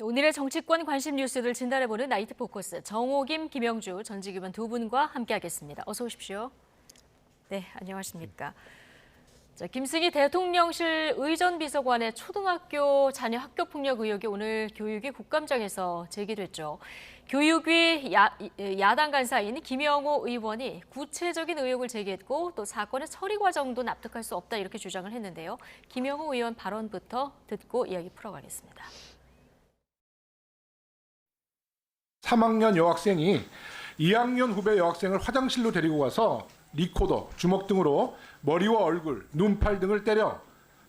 오늘의 정치권 관심 뉴스들 진단해보는 나이트 포커스 정호김, 김영주 전직위원 두 분과 함께하겠습니다. 어서 오십시오. 네, 안녕하십니까. 자, 김승희 대통령실 의전비서관의 초등학교 자녀 학교폭력 의혹이 오늘 교육위 국감장에서 제기됐죠. 교육위 야당 간사인 김영호 의원이 구체적인 의혹을 제기했고 또 사건의 처리 과정도 납득할 수 없다 이렇게 주장을 했는데요. 김영호 의원 발언부터 듣고 이야기 풀어가겠습니다. 3학년 여학생이 2학년 후배 여학생을 화장실로 데리고 가서 리코더, 주먹 등으로 머리와 얼굴, 눈팔 등을 때려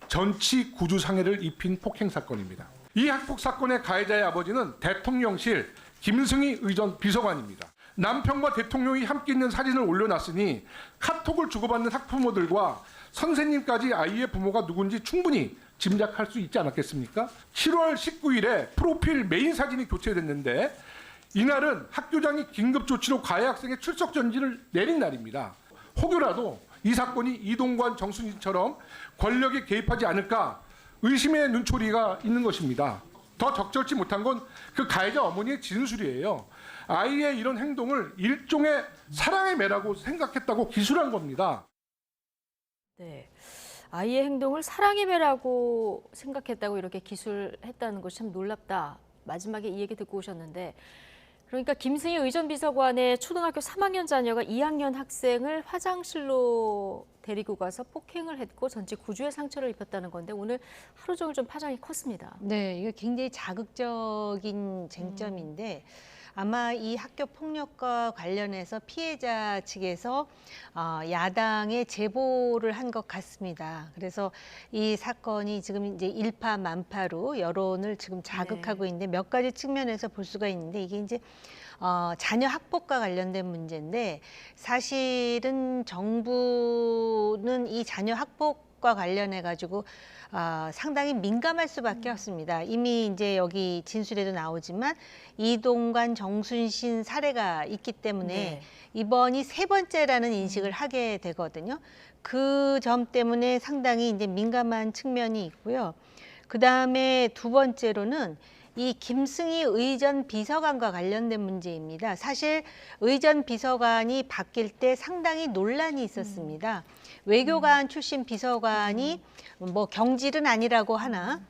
전치 구주 상해를 입힌 폭행 사건입니다. 이 학폭 사건의 가해자의 아버지는 대통령실 김승희 의전 비서관입니다. 남편과 대통령이 함께 있는 사진을 올려놨으니 카톡을 주고받는 학부모들과 선생님까지 아이의 부모가 누군지 충분히 짐작할 수 있지 않았겠습니까? 7월 19일에 프로필 메인 사진이 교체됐는데 이날은 학교장이 긴급 조치로 가해 학생의 출석 전지를 내린 날입니다. 혹여라도 이 사건이 이동관, 정순신처럼 권력에 개입하지 않을까 의심의 눈초리가 있는 것입니다. 더 적절치 못한 건 그 가해자 어머니의 진술이에요. 아이의 이런 행동을 일종의 사랑의 매라고 생각했다고 기술한 겁니다. 네, 아이의 행동을 사랑의 매라고 생각했다고 이렇게 기술했다는 것이 참 놀랍다. 마지막에 이 얘기 듣고 오셨는데 그러니까 김승희 의전비서관의 초등학교 3학년 자녀가 2학년 학생을 화장실로 데리고 가서 폭행을 했고 전치 구주의 상처를 입혔다는 건데 오늘 하루 종일 좀 파장이 컸습니다. 네, 이거 굉장히 자극적인 쟁점인데 아마 이 학교 폭력과 관련해서 피해자 측에서 야당에 제보를 한 것 같습니다. 그래서 이 사건이 지금 이제 일파만파로 여론을 지금 자극하고 있는데 몇 가지 측면에서 볼 수가 있는데 이게 이제 자녀 학폭과 관련된 문제인데 사실은 정부는 이 자녀 학폭과 관련해 가지고 상당히 민감할 수밖에 없습니다. 이미 이제 여기 진술에도 나오지만 이동관, 정순신 사례가 있기 때문에 네. 이번이 세 번째라는 인식을 하게 되거든요. 그 점 때문에 상당히 이제 민감한 측면이 있고요. 그 다음에 두 번째로는 이 김승희 의전 비서관과 관련된 문제입니다. 사실 의전 비서관이 바뀔 때 상당히 논란이 있었습니다. 외교관 출신 비서관이 뭐 경질은 아니라고 하나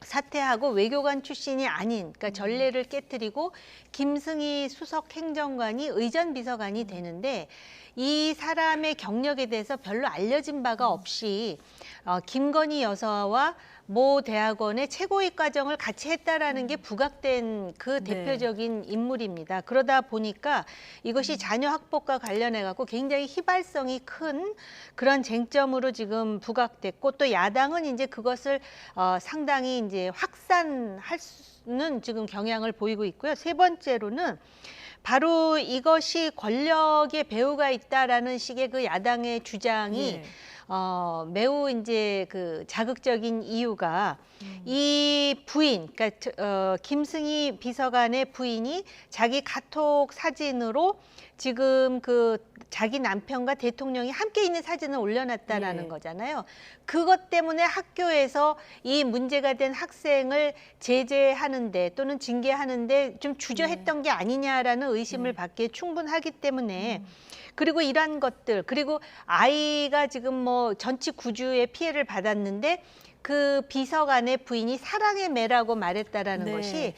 사퇴하고 외교관 출신이 아닌 그러니까 전례를 깨뜨리고 김승희 수석 행정관이 의전 비서관이 되는데 이 사람의 경력에 대해서 별로 알려진 바가 없이 김건희 여사와 모 대학원의 최고위 과정을 같이 했다라는 게 부각된 그 대표적인 인물입니다. 그러다 보니까 이것이 자녀 학폭과 관련해 갖고 굉장히 휘발성이 큰 그런 쟁점으로 지금 부각됐고 또 야당은 이제 그것을 상당히 이제 확산할 수는 지금 경향을 보이고 있고요. 세 번째로는 바로 이것이 권력의 배후가 있다라는 식의 그 야당의 주장이 매우 이제 그 자극적인 이유가 이 부인, 그러니까 김승희 비서관의 부인이 자기 카톡 사진으로 지금 그 자기 남편과 대통령이 함께 있는 사진을 올려놨다라는 거잖아요. 그것 때문에 학교에서 이 문제가 된 학생을 제재하는데 또는 징계하는데 좀 주저했던 게 아니냐라는 의심을 받기에 충분하기 때문에 그리고 이러한 것들 그리고 아이가 지금 뭐 전치 구주의 피해를 받았는데 그 비서관의 부인이 사랑의 매라고 말했다라는 것이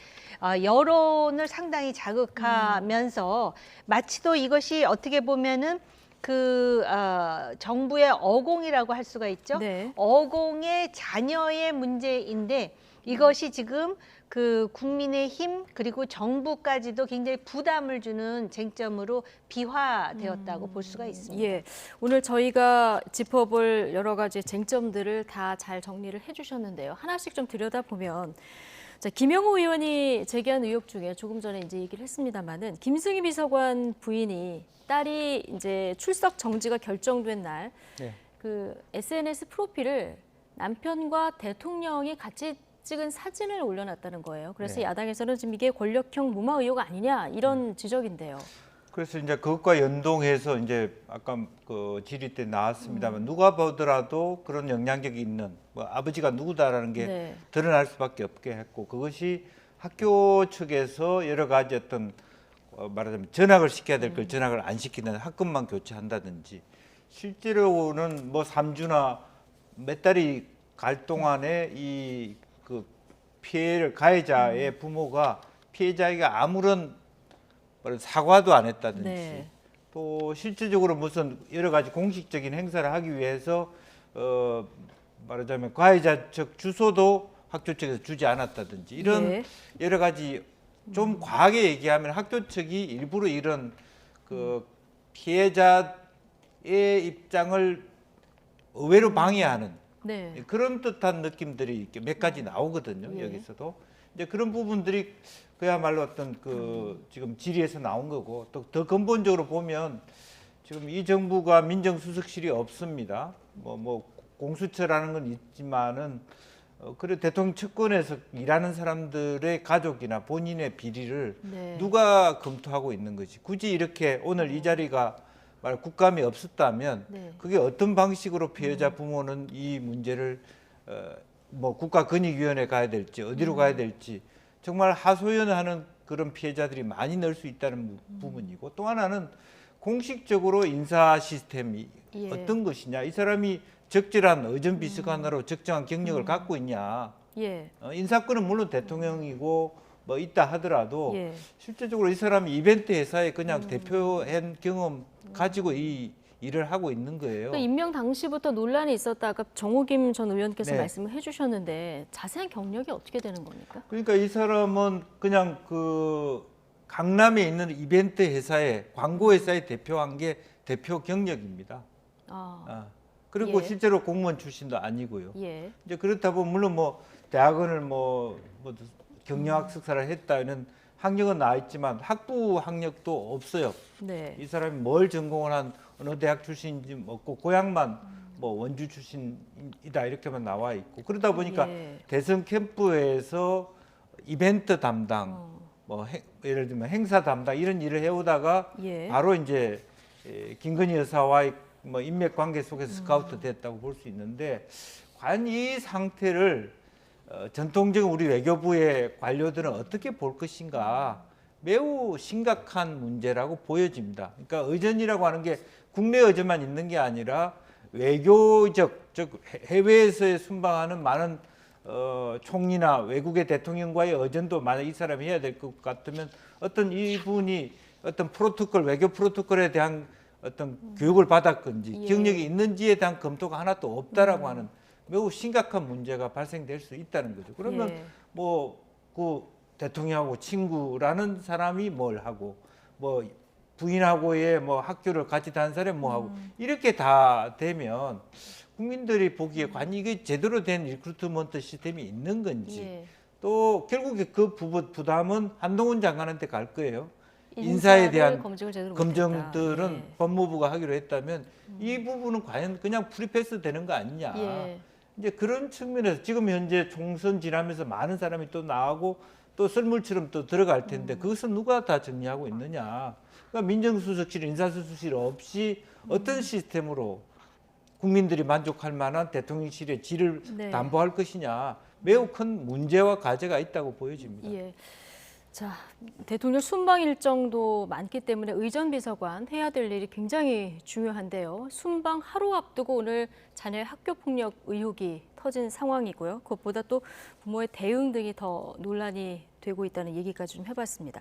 여론을 상당히 자극하면서 마치도 이것이 어떻게 보면은 그 정부의 어공이라고 할 수가 있죠. 어공의 자녀의 문제인데 이것이 지금 그 국민의힘 그리고 정부까지도 굉장히 부담을 주는 쟁점으로 비화되었다고 볼 수가 있습니다. 예, 오늘 저희가 짚어볼 여러 가지 쟁점들을 다 잘 정리를 해주셨는데요. 하나씩 좀 들여다보면 자, 김영호 의원이 제기한 의혹 중에 조금 전에 이제 얘기를 했습니다만은 김승희 비서관 부인이 딸이 이제 출석 정지가 결정된 날 그 SNS 프로필을 남편과 대통령이 같이 찍은 사진을 올려놨다는 거예요. 그래서 야당에서는 지금 이게 권력형 무마 의혹 아니냐 이런 지적인데요. 그래서 이제 그것과 연동해서 이제 아까 그 질의 때 나왔습니다만 누가 보더라도 그런 영향력이 있는 뭐 아버지가 누구다라는 게 드러날 수밖에 없게 했고 그것이 학교 측에서 여러 가지 어떤 말하자면 전학을 시켜야 될 걸 전학을 안 시키는 학급만 교체한다든지 실제로는 뭐 3주나 몇 달이 갈 동안에 이 그 피해를 가해자의 부모가 피해자에게 아무런 사과도 안 했다든지 네. 또 실질적으로 무슨 여러 가지 공식적인 행사를 하기 위해서 말하자면 가해자 측 주소도 학교 측에서 주지 않았다든지 이런 예. 여러 가지 좀 과하게 얘기하면 학교 측이 일부러 이런 그 피해자의 입장을 의외로 방해하는 네. 그런 듯한 느낌들이 이렇게 몇 가지 나오거든요. 예. 여기서도 이제 그런 부분들이 그야말로 어떤 그 지금 질의에서 나온 거고 또 더 근본적으로 보면 지금 이 정부가 민정수석실이 없습니다. 뭐 공수처라는 건 있지만은 그래 대통령 측근에서 일하는 사람들의 가족이나 본인의 비리를 네. 누가 검토하고 있는 거지? 굳이 이렇게 오늘 이 자리가 말 국감이 없었다면 네. 그게 어떤 방식으로 피해자 부모는 이 문제를 뭐 국가권익위원회 가야 될지 어디로 가야 될지 정말 하소연하는 그런 피해자들이 많이 늘 수 있다는 부분이고 또 하나는 공식적으로 인사 시스템이 예. 어떤 것이냐 이 사람이 적절한 의전비서관으로 적정한 경력을 갖고 있냐 예. 인사권은 물론 대통령이고 뭐 있다 하더라도 예. 실제적으로 이 사람이 이벤트 회사에 그냥 대표한 경험 가지고 이 일을 하고 있는 거예요. 그 임명 당시부터 논란이 있었다. 아까 정호김 전 의원께서 네. 말씀을 해주셨는데 자세한 경력이 어떻게 되는 겁니까? 그러니까 이 사람은 그냥 그 강남에 있는 이벤트 회사에 광고 회사에 대표한 게 대표 경력입니다. 아, 그리고 예. 실제로 공무원 출신도 아니고요. 예. 이제 그렇다 보면 물론 뭐 대학원을 뭐 경영학 석사를 했다는 학력은 나와 있지만 학부 학력도 없어요. 네. 이 사람이 뭘 전공을 한 어느 대학 출신인지 없고 고향만 뭐 원주 출신이다 이렇게만 나와 있고 그러다 보니까 예. 대선 캠프에서 이벤트 담당 예를 들면 행사 담당 이런 일을 해오다가 예. 바로 이제 김건희 여사와의 뭐 인맥 관계 속에서 스카우트 됐다고 볼 수 있는데 과연 이 상태를 전통적인 우리 외교부의 관료들은 어떻게 볼 것인가 매우 심각한 문제라고 보여집니다. 그러니까 의전이라고 하는 게 국내 의전만 있는 게 아니라 외교적 즉 해외에서 순방하는 많은 총리나 외국의 대통령과의 의전도 만약 이 사람이 해야 될 것 같으면 어떤 이분이 어떤 프로토콜 외교 프로토콜에 대한 어떤 교육을 받았건지 예. 경력이 있는지에 대한 검토가 하나도 없다라고 하는 매우 심각한 문제가 발생될 수 있다는 거죠. 그러면 예. 뭐 그 대통령하고 친구라는 사람이 뭘 하고 뭐 부인하고의 뭐 학교를 같이 다닌 사람이 뭐 하고 이렇게 다 되면 국민들이 보기에 과연 이게 제대로 된 리크루트먼트 시스템이 있는 건지 예. 또 결국에 그 부담은 한동훈 장관한테 갈 거예요. 인사에 대한 검증을 제대로 검증들은 못했다. 예. 법무부가 하기로 했다면 이 부분은 과연 그냥 프리패스 되는 거 아니냐. 예. 이제 그런 측면에서 지금 현재 총선 지나면서 많은 사람이 또 나오고 또 썰물처럼 또 들어갈 텐데 그것은 누가 다 정리하고 있느냐. 그러니까 민정수석실, 인사수석실 없이 어떤 시스템으로 국민들이 만족할 만한 대통령실의 질을 네. 담보할 것이냐. 매우 큰 문제와 과제가 있다고 보여집니다. 예. 자, 대통령 순방 일정도 많기 때문에 의전비서관 해야 될 일이 굉장히 중요한데요. 순방 하루 앞두고 오늘 자녀의 학교 폭력 의혹이 터진 상황이고요. 그것보다 또 부모의 대응 등이 더 논란이 되고 있다는 얘기까지 좀 해봤습니다.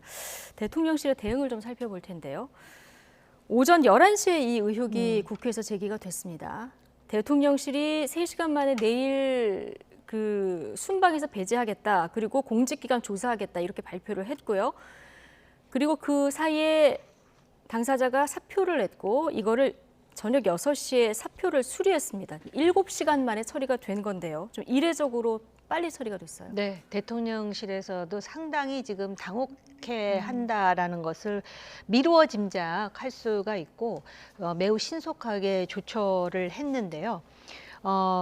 대통령실의 대응을 좀 살펴볼 텐데요. 오전 11시에 이 의혹이 국회에서 제기가 됐습니다. 대통령실이 3시간 만에 내일 그 순방에서 배제하겠다. 그리고 공직기강 조사하겠다. 이렇게 발표를 했고요. 그리고 그 사이에 당사자가 사표를 냈고 이거를 저녁 6시에 사표를 수리했습니다. 7시간 만에 처리가 된 건데요. 좀 이례적으로 빨리 처리가 됐어요. 네, 대통령실에서도 상당히 지금 당혹해 한다라는 것을 미루어 짐작할 수가 있고 매우 신속하게 조처를 했는데요.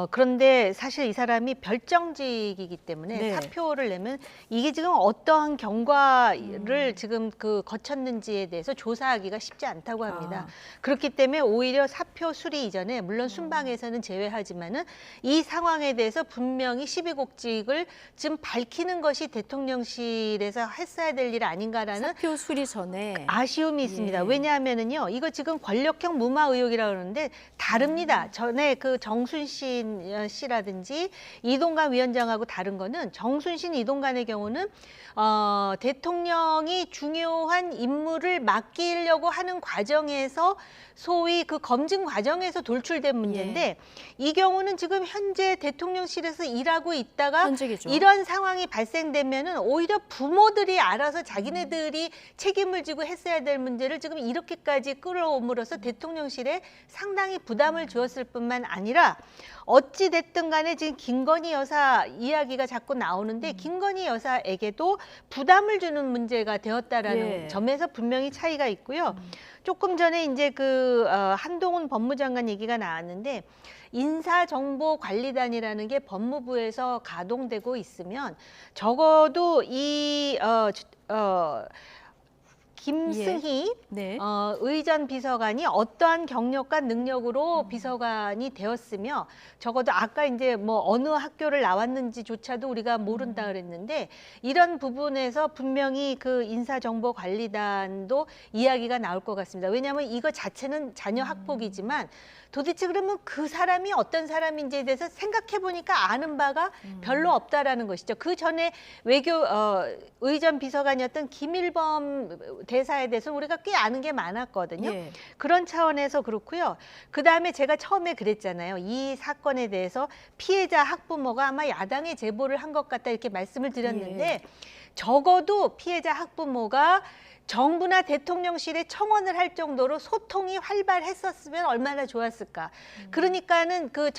그런데 사실 이 사람이 별정직이기 때문에 네. 사표를 내면 이게 지금 어떠한 경과를 지금 그 거쳤는지에 대해서 조사하기가 쉽지 않다고 합니다. 그렇기 때문에 오히려 사표 수리 이전에 물론 순방에서는 제외하지만은 이 상황에 대해서 분명히 시비곡직을 지금 밝히는 것이 대통령실에서 했어야 될 일 아닌가라는 사표 수리 전에 아쉬움이 있습니다. 예. 왜냐하면은요, 이거 지금 권력형 무마 의혹이라고 그러는데 다릅니다. 전에 그 정순신 씨라든지 이동관 위원장하고 다른 거는 정순신, 이동관의 경우는 대통령이 중요한 임무를 맡기려고 하는 과정에서 소위 그 검증 과정에서 돌출된 문제인데 이 경우는 지금 현재 대통령실에서 일하고 있다가 현직이죠. 이런 상황이 발생되면은 오히려 부모들이 알아서 자기네들이 책임을 지고 했어야 될 문제를 지금 이렇게까지 끌어옴으로써 대통령실에 상당히 부담을 주었을 뿐만 아니라 어찌 됐든 간에 지금 김건희 여사 이야기가 자꾸 나오는데 김건희 여사에게도 부담을 주는 문제가 되었다라는 예. 점에서 분명히 차이가 있고요. 조금 전에 이제 그 한동훈 법무장관 얘기가 나왔는데 인사정보관리단이라는 게 법무부에서 가동되고 있으면 적어도 이 김승희 네. 의전 비서관이 어떠한 경력과 능력으로 비서관이 되었으며 적어도 아까 이제 뭐 어느 학교를 나왔는지조차도 우리가 모른다 그랬는데 이런 부분에서 분명히 그 인사정보관리단도 이야기가 나올 것 같습니다. 왜냐하면 이거 자체는 자녀 학폭이지만 도대체 그러면 그 사람이 어떤 사람인지에 대해서 생각해 보니까 아는 바가 별로 없다라는 것이죠. 그 전에 의전 비서관이었던 김일범 대사에 대해서 우리가 꽤 아는 게 많았거든요. 예. 그런 차원에서 그렇고요. 그 다음에 제가 처음에 그랬잖아요. 이 사건에 대해서 피해자 학부모가 아마 야당에 제보를 한 것 같다 이렇게 말씀을 드렸는데 적어도 피해자 학부모가 정부나 대통령실에 청원을 할 정도로 소통이 활발했었으면 얼마나 좋았을까. 그러니까는 그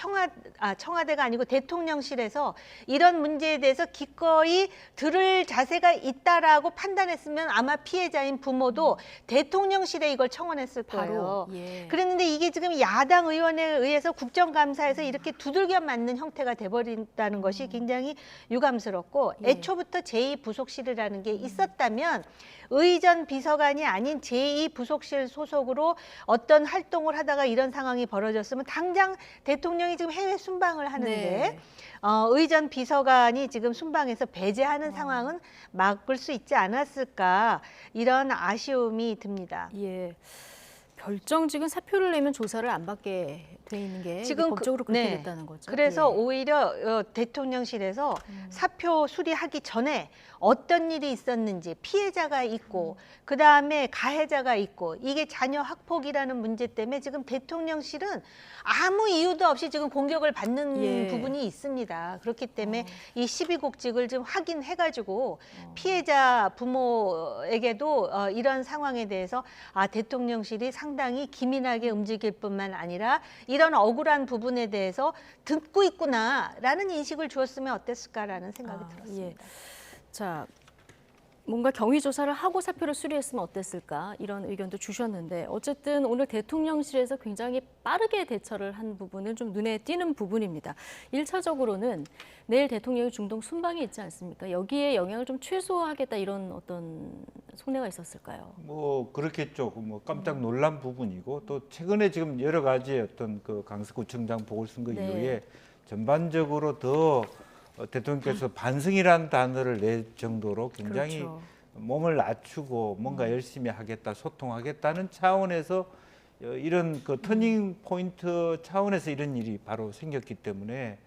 청와대가 아니고 대통령실에서 이런 문제에 대해서 기꺼이 들을 자세가 있다라고 판단했으면 아마 피해자인 부모도 대통령실에 이걸 청원했을 거예요. 바로. 예. 그랬는데 이게 지금 야당 의원에 의해서 국정감사에서 이렇게 두들겨 맞는 형태가 돼버린다는 것이 굉장히 유감스럽고 예. 애초부터 제2부속실이라는 게 있었다면 의전 비서관이 아닌 제2부속실 소속으로 어떤 활동을 하다가 이런 상황이 벌어졌으면 당장 대통령이 지금 해외 순방을 하는데 네. 의전 비서관이 지금 순방에서 배제하는 상황은 막을 수 있지 않았을까 이런 아쉬움이 듭니다. 예. 별정직은 사표를 내면 조사를 안 받게 돼 있는 게 지금 법적으로 그렇게 네. 됐다는 거죠. 그래서 예. 오히려 대통령실에서 사표 수리하기 전에 어떤 일이 있었는지 피해자가 있고 그다음에 가해자가 있고 이게 자녀 학폭이라는 문제 때문에 지금 대통령실은 아무 이유도 없이 지금 공격을 받는 예. 부분이 있습니다. 그렇기 때문에 이 시비곡직을 좀 확인해가지고 피해자 부모에게도 이런 상황에 대해서 대통령실이 상당히 기민하게 움직일 뿐만 아니라 이런 억울한 부분에 대해서 듣고 있구나라는 인식을 주었으면 어땠을까라는 생각이 들었습니다. 예. 자, 뭔가 경위 조사를 하고 사표를 수리했으면 어땠을까 이런 의견도 주셨는데 어쨌든 오늘 대통령실에서 굉장히 빠르게 대처를 한 부분은 좀 눈에 띄는 부분입니다. 1차적으로는 내일 대통령이 중동 순방이 있지 않습니까? 여기에 영향을 좀 최소화하겠다 이런 어떤 속내가 있었을까요? 뭐 그렇겠죠. 뭐 깜짝 놀란 부분이고 또 최근에 지금 여러 가지 어떤 그 강서구청장 보궐선거 네. 이후에 전반적으로 더 대통령께서 반성이라는 단어를 낼 정도로 굉장히 그렇죠. 몸을 낮추고 뭔가 열심히 하겠다, 소통하겠다는 차원에서 이런 그 터닝 포인트 차원에서 이런 일이 바로 생겼기 때문에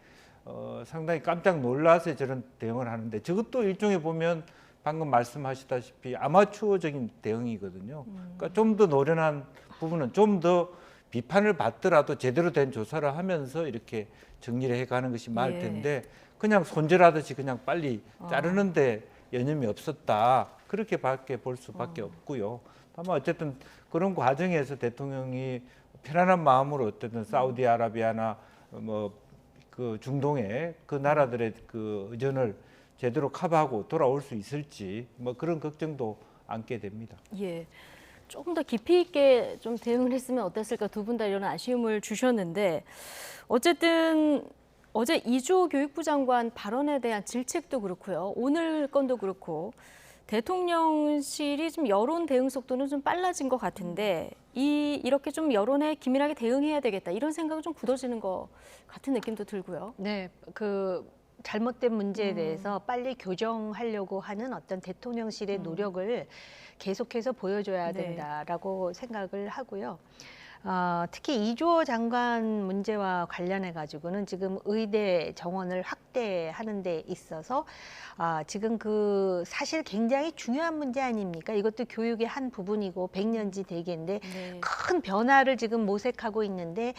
상당히 깜짝 놀라서 저런 대응을 하는데 저것도 일종의 보면 방금 말씀하시다시피 아마추어적인 대응이거든요. 그러니까 좀 더 노련한 부분은 좀 더 비판을 받더라도 제대로 된 조사를 하면서 이렇게 정리를 해가는 것이 맞을 텐데 그냥 손절하듯이 그냥 빨리 자르는데 여념이 없었다. 그렇게밖에 볼 수밖에 없고요. 다만 어쨌든 그런 과정에서 대통령이 편안한 마음으로 어쨌든 사우디아라비아나 뭐 그 중동의 그 나라들의 그 의전을 제대로 커버하고 돌아올 수 있을지 뭐 그런 걱정도 안게 됩니다. 예. 조금 더 깊이 있게 좀 대응을 했으면 어땠을까 두 분 다 이런 아쉬움을 주셨는데 어쨌든 어제 이주호 교육부 장관 발언에 대한 질책도 그렇고요. 오늘 건도 그렇고 대통령실이 좀 여론 대응 속도는 좀 빨라진 것 같은데 이렇게 좀 여론에 기민하게 대응해야 되겠다 이런 생각은 좀 굳어지는 것 같은 느낌도 들고요. 네, 그 잘못된 문제에 대해서 빨리 교정하려고 하는 어떤 대통령실의 노력을 계속해서 보여줘야 네. 된다라고 생각을 하고요. 특히 이주호 장관 문제와 관련해 가지고는 지금 의대 정원을 확대하는 데 있어서 지금 그 사실 굉장히 중요한 문제 아닙니까? 이것도 교육의 한 부분이고 100년지 대계인데 네. 큰 변화를 지금 모색하고 있는데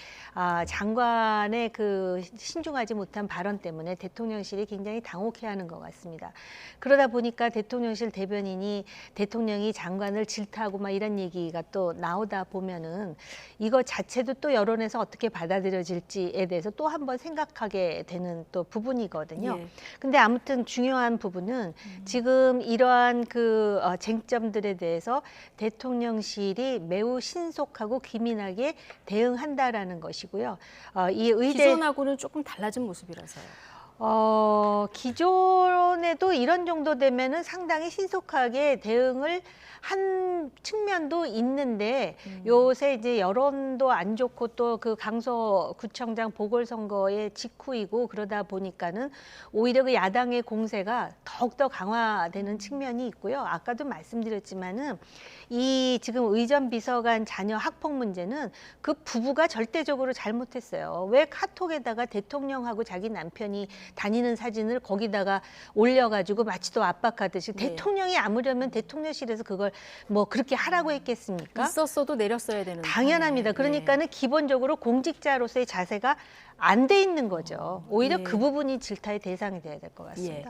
장관의 그 신중하지 못한 발언 때문에 대통령실이 굉장히 당혹해하는 것 같습니다. 그러다 보니까 대통령실 대변인이 대통령이 장관을 질타하고 막 이런 얘기가 또 나오다 보면은 이거 자체도 또 여론에서 어떻게 받아들여질지에 대해서 또 한번 생각하게 되는 또 부분이거든요. 예. 근데 아무튼 중요한 부분은 지금 이러한 그 쟁점들에 대해서 대통령실이 매우 신속하고 기민하게 대응한다라는 것이고요. 이 의대 기존하고는 조금 달라진 모습이라서요. 기존에도 이런 정도 되면은 상당히 신속하게 대응을 한 측면도 있는데 요새 이제 여론도 안 좋고 또 그 강서구청장 보궐선거의 직후이고 그러다 보니까는 오히려 그 야당의 공세가 더욱더 강화되는 측면이 있고요. 아까도 말씀드렸지만은 이 지금 의전 비서관 자녀 학폭 문제는 그 부부가 절대적으로 잘못했어요. 왜 카톡에다가 대통령하고 자기 남편이 다니는 사진을 거기다가 올려가지고 마치 또 압박하듯이 네. 대통령이 아무려면 대통령실에서 그걸 뭐 그렇게 하라고 했겠습니까? 있었어도 내렸어야 되는 당연합니다. 상황에. 그러니까는 기본적으로 공직자로서의 자세가 안 돼 있는 거죠. 오히려 예. 그 부분이 질타의 대상이 돼야 될 것 같습니다. 예.